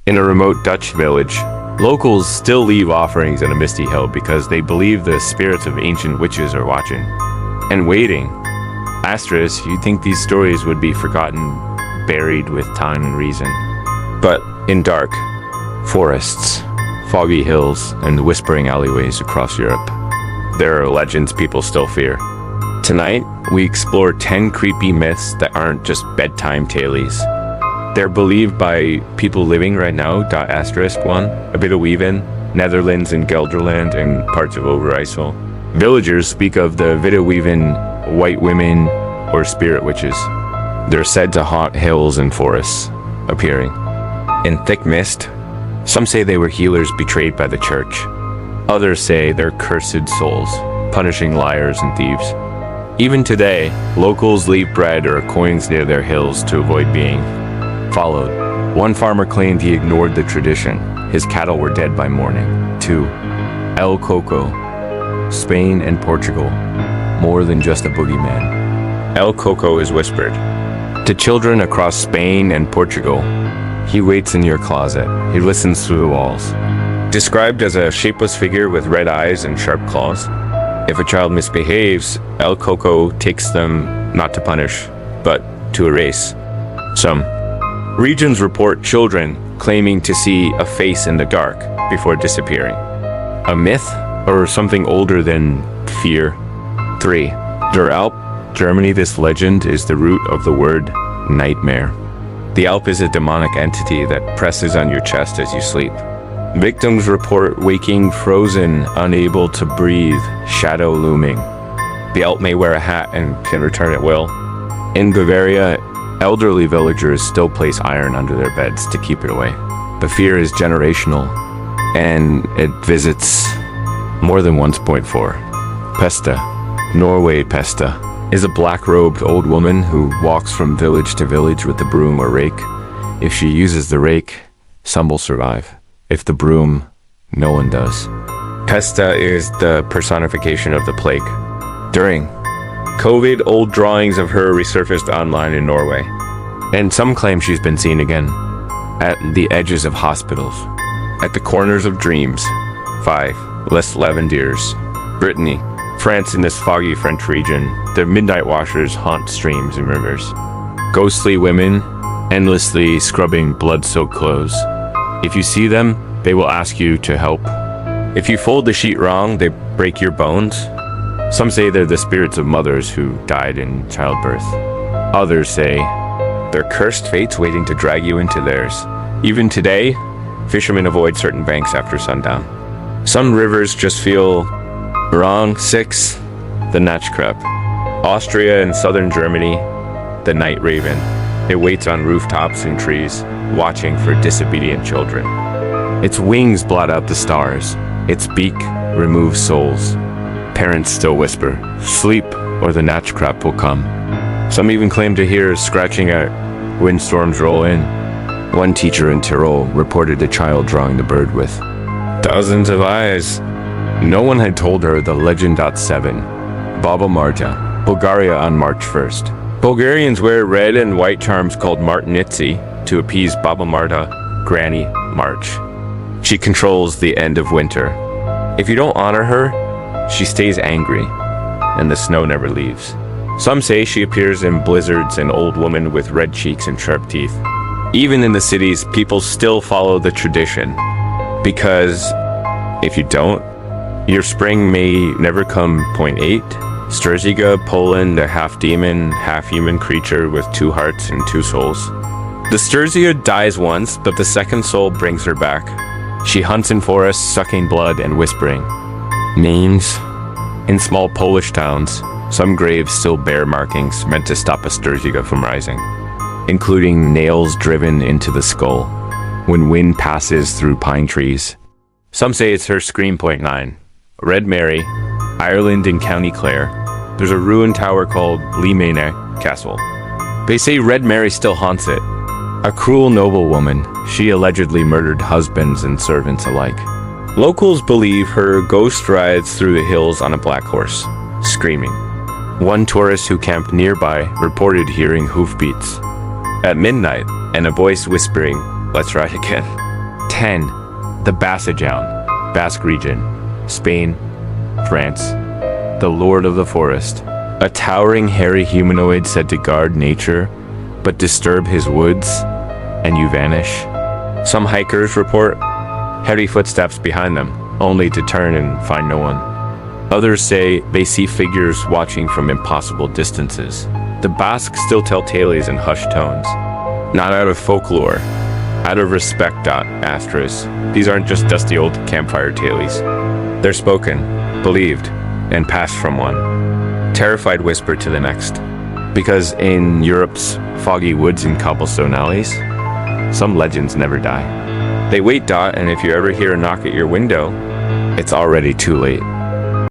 In a remote Dutch village, locals still leave offerings in a misty hill because they believe the spirits of ancient witches are watching and waiting. Asterisk, you'd think these stories would be forgotten, buried with time and reason. But in dark forests, foggy hills, and whispering alleyways across Europe, there are legends people still fear. Tonight, we explore 10 creepy myths that aren't just bedtime tales. They're believed by people living right now, *1, Witte Wieven, Netherlands and Gelderland, and parts of Overijssel. Villagers speak of the Witte Wieven white women or spirit witches. They're said to haunt hills and forests, appearing in thick mist. Some say they were healers betrayed by the church. Others say they're cursed souls, punishing liars and thieves. Even today, locals leave bread or coins near their hills to avoid being followed. One farmer claimed he ignored the tradition. His cattle were dead by morning. 2. El Coco, Spain and Portugal. More than just a boogeyman. El Coco is whispered to children across Spain and Portugal. He waits in your closet. He listens through the walls. Described as a shapeless figure with red eyes and sharp claws. If a child misbehaves, El Coco takes them not to punish, but to erase. Some regions report children claiming to see a face in the dark before disappearing. A myth or something older than fear? 3. Der Alp, Germany. This legend is the root of the word nightmare. The Alp is a demonic entity that presses on your chest as you sleep. Victims report waking frozen, unable to breathe, shadow looming. The Alp may wear a hat and can return at will. In Bavaria, elderly villagers still place iron under their beds to keep it away. The fear is generational, and it visits more than once. 4. Pesta, Norway. Pesta is a black-robed old woman who walks from village to village with a broom or rake. If she uses the rake, some will survive. If the broom, no one does. Pesta is the personification of the plague. During COVID, old drawings of her resurfaced online in Norway, and some claim she's been seen again at the edges of hospitals, at the corners of dreams. 5. Les Lavandiers, Brittany, France. In this foggy French region, the midnight washers haunt streams and rivers. Ghostly women, endlessly scrubbing blood-soaked clothes. If you see them, they will ask you to help. If you fold the sheet wrong, they break your bones. Some say they're the spirits of mothers who died in childbirth. Others say they're cursed fates waiting to drag you into theirs. Even today, fishermen avoid certain banks after sundown. Some rivers just feel wrong. 6. The Nachtkrapp, Austria and southern Germany. The night raven. It waits on rooftops and trees, watching for disobedient children. Its wings blot out the stars. Its beak removes souls. Parents still whisper, "Sleep, or the Nachtkrapp will come." Some even claim to hear scratching at windstorms roll in. One teacher in Tyrol reported a child drawing the bird with dozens of eyes. No one had told her the legend. 7. Baba Marta, Bulgaria. On March 1st, Bulgarians wear red and white charms called Martinitsi to appease Baba Marta, Granny March. She controls the end of winter. If you don't honor her, she stays angry, and the snow never leaves. Some say she appears in blizzards, an old woman with red cheeks and sharp teeth. Even in the cities, people still follow the tradition, because if you don't, your spring may never come. 8. Strziga, Poland, a half-demon, half-human creature with 2 hearts and 2 souls. The Strziga dies once, but the second soul brings her back. She hunts in forests, sucking blood and whispering. Names. In small Polish towns, some graves still bear markings meant to stop a Strziga from rising, including nails driven into the skull when wind passes through pine trees. Some say it's her scream. 9. Red Mary, Ireland in County Clare. There's a ruined tower called Limene Castle. They say Red Mary still haunts it. A cruel noblewoman, she allegedly murdered husbands and servants alike. Locals believe her ghost rides through the hills on a black horse, screaming. One tourist who camped nearby reported hearing hoofbeats at midnight and a voice whispering, "Let's ride again." 10. The Bassajown, Basque region, Spain, France. The Lord of the Forest. A towering hairy humanoid said to guard nature, but disturb his woods, and you vanish. Some hikers report heavy footsteps behind them, only to turn and find no one. Others say they see figures watching from impossible distances. The Basques still tell tales in hushed tones. Not out of folklore, out of respect. Asterisk. These aren't just dusty old campfire tales. They're spoken, believed, and passed from one terrified whisper to the next. Because in Europe's foggy woods and cobblestone alleys, some legends never die. They wait. And if you ever hear a knock at your window, it's already too late.